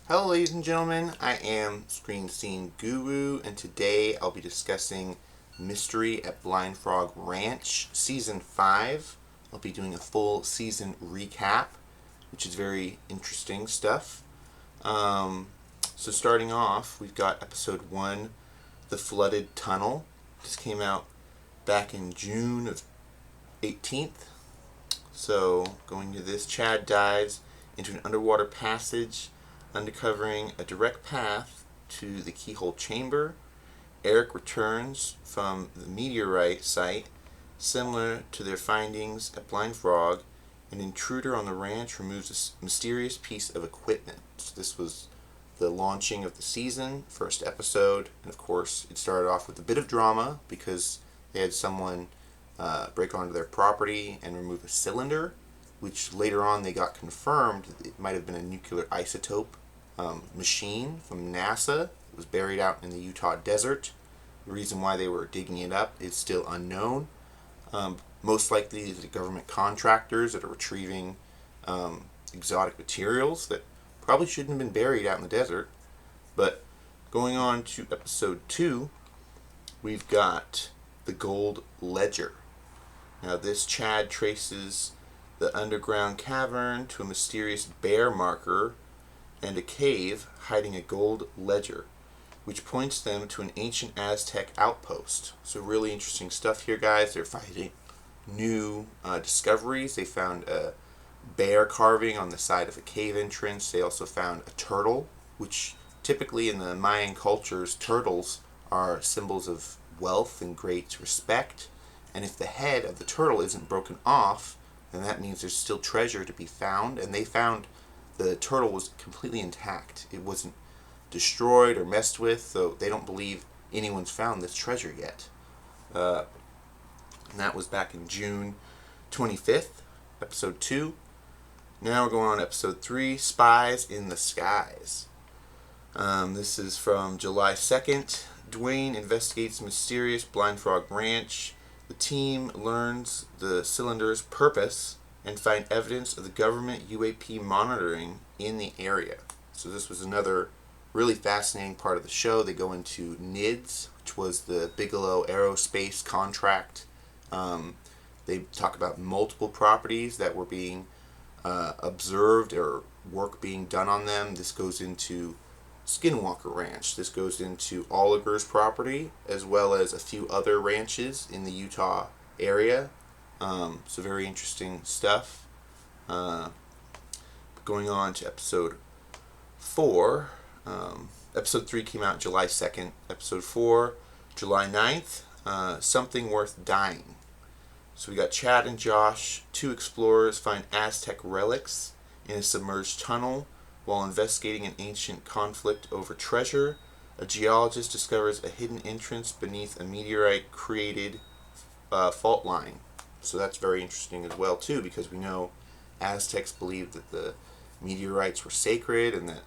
Hello ladies and gentlemen, I am Screen Scene Guru, and today I'll be discussing Mystery at Blind Frog Ranch Season 5. I'll be doing a full season recap, which is very interesting stuff. Um, so starting off, we've got Episode 1, The Flooded Tunnel. This came out back in June of 18th. So going to this, Chad dives into an underwater passage uncovering a direct path to the keyhole chamber. Eric returns from the meteorite site. Similar to their findings at Blind Frog, an intruder on the ranch removes a mysterious piece of equipment. So this was the launching of the season, first episode, and of course it started off with a bit of drama because they had someone break onto their property and remove a cylinder, which later on they got confirmed it might have been a nuclear isotope machine from NASA. It was buried out in the Utah desert. The reason why they were digging it up is still unknown. Most likely the government contractors that are retrieving exotic materials that probably shouldn't have been buried out in the desert. But going on to episode 2, we've got the Gold Ledger. Now this Chad traces the underground cavern to a mysterious bear marker and a cave hiding a gold ledger, which points them to an ancient Aztec outpost. So really interesting stuff here, guys. They're finding new discoveries. They found a bear carving on the side of a cave entrance. They also found a turtle, which typically in the Mayan cultures, turtles are symbols of wealth and great respect. And if the head of the turtle isn't broken off, then that means there's still treasure to be found. And they found the turtle was completely intact. It wasn't destroyed or messed with, so they don't believe anyone's found this treasure yet. And that was back in June 25th, episode 2. Now we're going on to episode 3, Spies in the Skies. This is from July 2nd. Dwayne investigates mysterious Blind Frog Ranch. The team learns the cylinder's purpose and find evidence of the government UAP monitoring in the area. So this was another really fascinating part of the show. They go into NIDS, which was the Bigelow Aerospace contract. They talk about multiple properties that were being observed or work being done on them. This goes into Skinwalker Ranch. This goes into Oliver's property, as well as a few other ranches in the Utah area. So very interesting stuff. Going on to episode 4. Episode 3 came out July 2nd. Episode 4, July 9th. Something Worth Dying. So we got Chad and Josh, two explorers, find Aztec relics in a submerged tunnel while investigating an ancient conflict over treasure. A geologist discovers a hidden entrance beneath a meteorite-created fault line. So that's very interesting as well, too, because we know Aztecs believed that the meteorites were sacred and that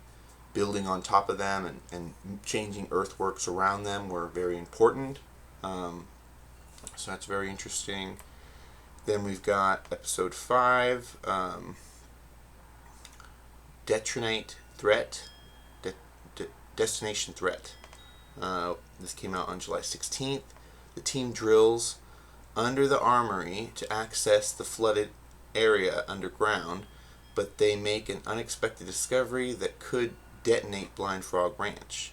building on top of them and changing earthworks around them were very important. So that's very interesting. Then we've got episode 5, Detonate Threat, Destination Threat. This came out on July 16th. The team drills under the armory to access the flooded area underground, but they make an unexpected discovery that could detonate Blind Frog Ranch.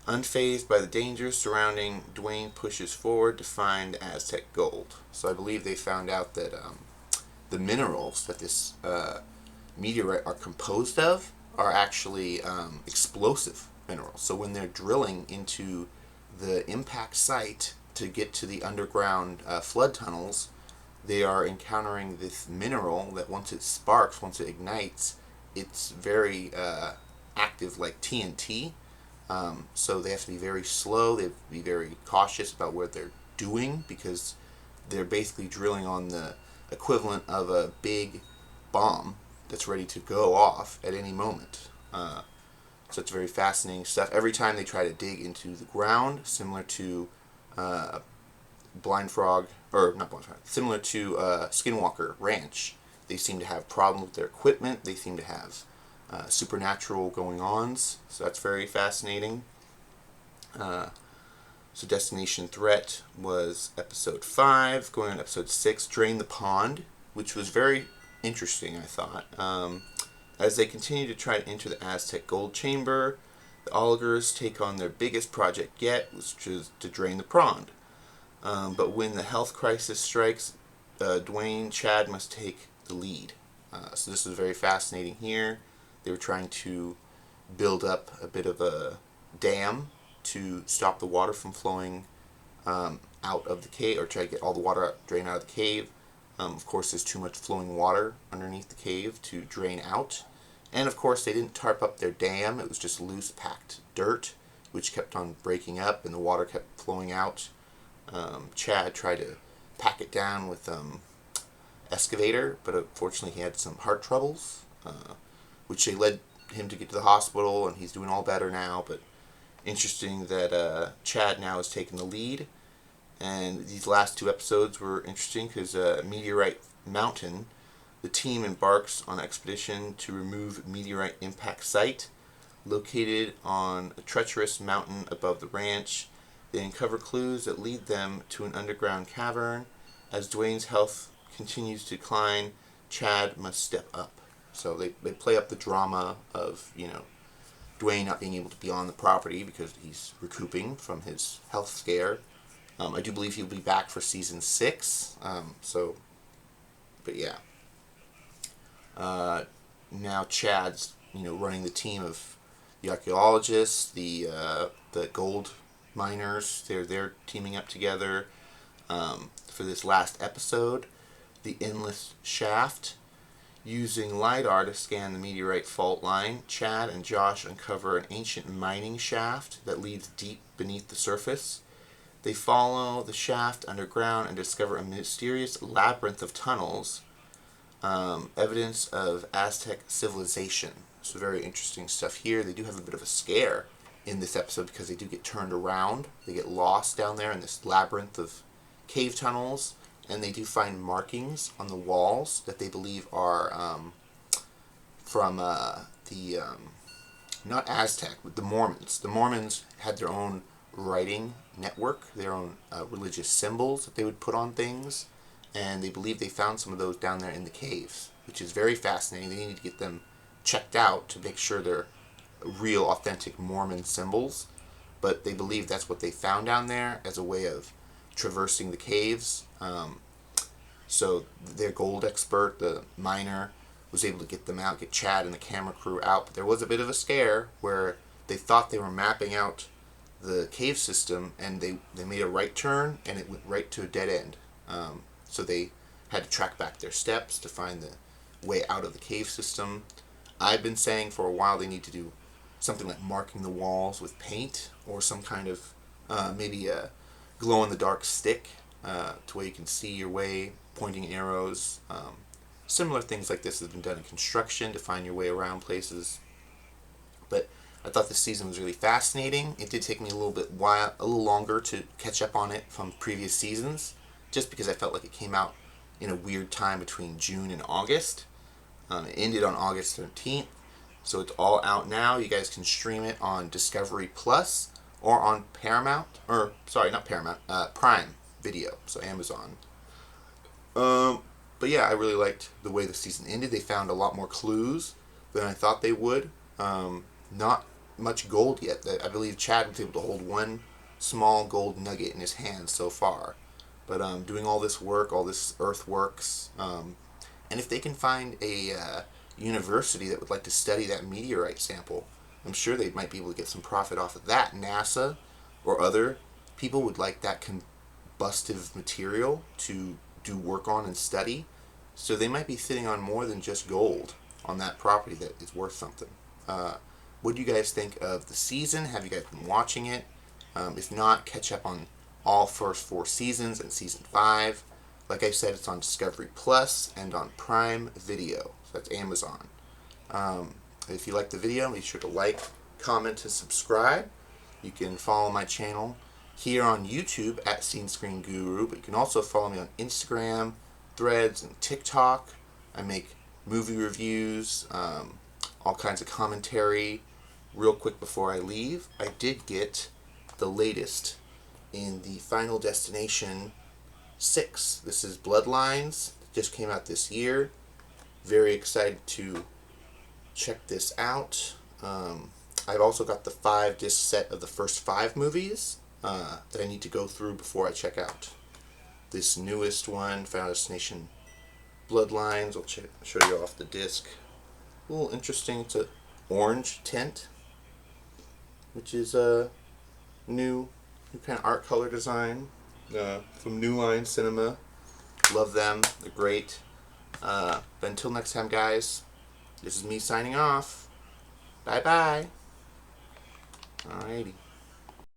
Unfazed by the dangers surrounding, Dwayne pushes forward to find Aztec gold. So I believe they found out that the minerals that this meteorite are composed of are actually explosive minerals. So when they're drilling into the impact site to get to the underground flood tunnels, they are encountering this mineral that once it sparks, once it ignites, it's very active like TNT. So they have to be very slow. They have to be very cautious about what they're doing because they're basically drilling on the equivalent of a big bomb that's ready to go off at any moment. So it's very fascinating stuff. Every time they try to dig into the ground, similar to Blind Frog, or not Blind Frog, similar to Skinwalker Ranch, they seem to have problems with their equipment. They seem to have supernatural going-ons. So that's very fascinating. So Destination Threat was episode 5. Going on episode 6, Drain the Pond, which was very interesting, I thought. As they continue to try to enter the Aztec gold chamber, the Aulgers take on their biggest project yet, which is to drain the pond. But when the health crisis strikes, Dwayne, Chad must take the lead. So this is very fascinating here. They were trying to build up a bit of a dam to stop the water from flowing out of the cave, or try to get all the water drained out of the cave. Of course, there's too much flowing water underneath the cave to drain out. And of course, they didn't tarp up their dam. It was just loose, packed dirt, which kept on breaking up, and the water kept flowing out. Chad tried to pack it down with excavator, but unfortunately he had some heart troubles, which they led him to get to the hospital, and he's doing all better now. But interesting that Chad now has taken the lead. And these last 2 episodes were interesting because Meteorite Mountain, the team embarks on an expedition to remove meteorite impact site. Located on a treacherous mountain above the ranch, they uncover clues that lead them to an underground cavern. As Dwayne's health continues to decline, Chad must step up. So they play up the drama of, Dwayne not being able to be on the property because he's recouping from his health scare. I do believe he'll be back for season 6. But yeah. Now Chad's, running the team of the archaeologists, the gold miners. They're teaming up together for this last episode. The Endless Shaft. Using LiDAR to scan the meteorite fault line, Chad and Josh uncover an ancient mining shaft that leads deep beneath the surface. They follow the shaft underground and discover a mysterious labyrinth of tunnels, evidence of Aztec civilization. So very interesting stuff here. They do have a bit of a scare in this episode because they do get turned around. They get lost down there in this labyrinth of cave tunnels, and they do find markings on the walls that they believe are from not Aztec, but the Mormons. The Mormons had their own writing network, their own religious symbols that they would put on things, and they believe they found some of those down there in the caves, which is very fascinating. They need to get them checked out to make sure they're real, authentic Mormon symbols, but they believe that's what they found down there as a way of traversing the caves. So their gold expert, the miner, was able to get them out, get Chad and the camera crew out, but there was a bit of a scare where they thought they were mapping out the cave system, and they made a right turn, and it went right to a dead end. So they had to track back their steps to find the way out of the cave system. I've been saying for a while they need to do something like marking the walls with paint, or some kind of maybe a glow-in-the-dark stick to where you can see your way, pointing arrows. Similar things like this have been done in construction to find your way around places. But I thought this season was really fascinating. It did take me a little longer to catch up on it from previous seasons, just because I felt like it came out in a weird time between June and August. It ended on August 13th, so it's all out now. You guys can stream it on Discovery Plus or on Prime Video, so Amazon. But yeah, I really liked the way the season ended. They found a lot more clues than I thought they would. Not much gold yet. I believe Chad was able to hold one small gold nugget in his hand so far. But doing all this work, all this earthworks, and if they can find a university that would like to study that meteorite sample, I'm sure they might be able to get some profit off of that. NASA or other people would like that combustive material to do work on and study. So they might be sitting on more than just gold on that property that is worth something. What do you guys think of the season? Have you guys been watching it? If not, catch up on all first 4 seasons and season 5. Like I said, it's on Discovery Plus and on Prime Video. So that's Amazon. If you like the video, be sure to like, comment, and subscribe. You can follow my channel here on YouTube at Scene Screen Guru, but you can also follow me on Instagram, Threads, and TikTok. I make movie reviews, all kinds of commentary. Real quick before I leave, I did get the latest in the Final Destination 6. This is Bloodlines. It just came out this year. Very excited to check this out. I've also got the 5-disc set of the first 5 movies that I need to go through before I check out this newest one, Final Destination Bloodlines. I'll show you off the disc. A little interesting. It's a orange tint, which is a new kind of art color design from New Line Cinema. Love them. They're great. But until next time, guys, this is me signing off. Bye-bye. Alrighty.